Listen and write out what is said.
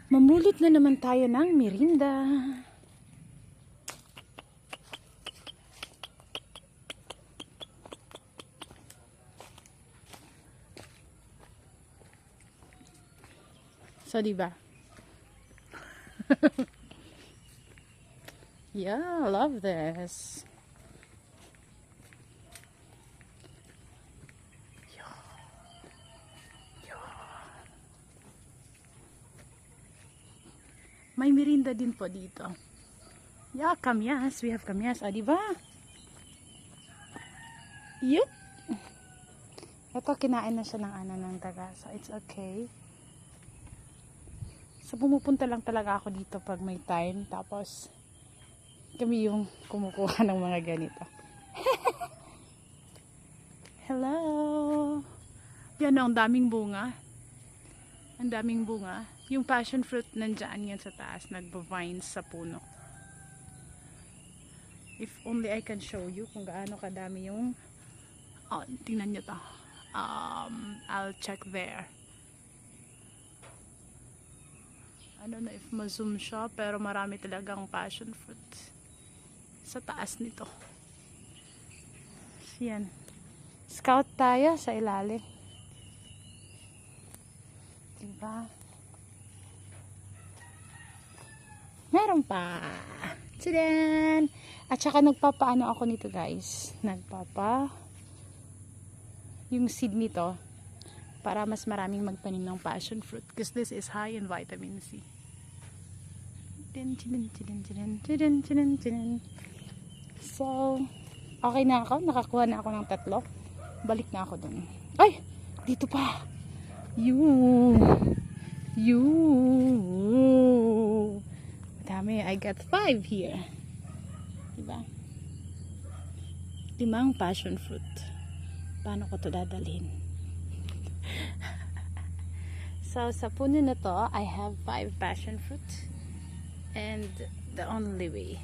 Mamulot na naman tayo ng merinda. So, diba? Yeah, I love this. May merinda din po dito. Yeah, kamyas. We have kamyas. Ah, diba? Yup. Ito, kinain na siya ng ng daga. So, it's okay. So, pumupunta lang talaga ako dito pag may time. Tapos, kami yung kumukuha ng mga ganito. Hello! Yan, ang daming bunga. Ang daming bunga. Yung passion fruit nandyan yan sa taas. Nagbo-vines sa puno. If only I can show you kung gaano kadami yung... Oh, tingnan nyo to. I'll check there. I don't know if ma-zoom siya, pero marami talagang passion fruit sa taas nito. Yan. Scout tayo sa ilalim. Diba? Meron pa. Tadaan! At saka nagpapaano ako nito, guys. Yung seed nito para mas maraming magtanim ng passion fruit because this is high in vitamin C. So, okay na ako. Nakakuha na ako ng 3. Balik na ako dun. Ay! Dito pa! Dami. I got 5 here. Diba? 5 passion fruit. Paano ko to dadalhin? So, sa puno na to, I have 5 passion fruit. And the only way